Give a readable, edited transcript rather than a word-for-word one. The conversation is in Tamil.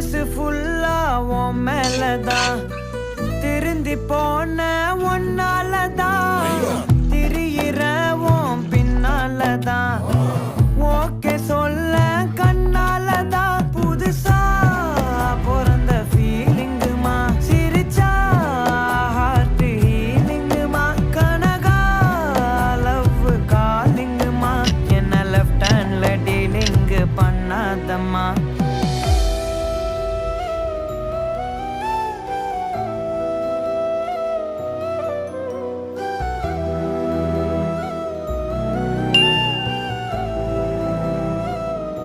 மனசு ஃபுல்லா உன் மேலதான் திருந்தி போன ஒன்னாலதான் திரியிற உன் பின்னாலதான் ஓகே சொல்ல கண்ணாலதான் புதுசா பிறந்த ஃபீலிங்குமா சிரிச்சா ஹார்ட் ஹீலிங்குமா கனகா லவ் காலிங்குமா என்ன லெஃப்ட் ஹேண்ட்ல டீலிங் பண்ணாதம்மா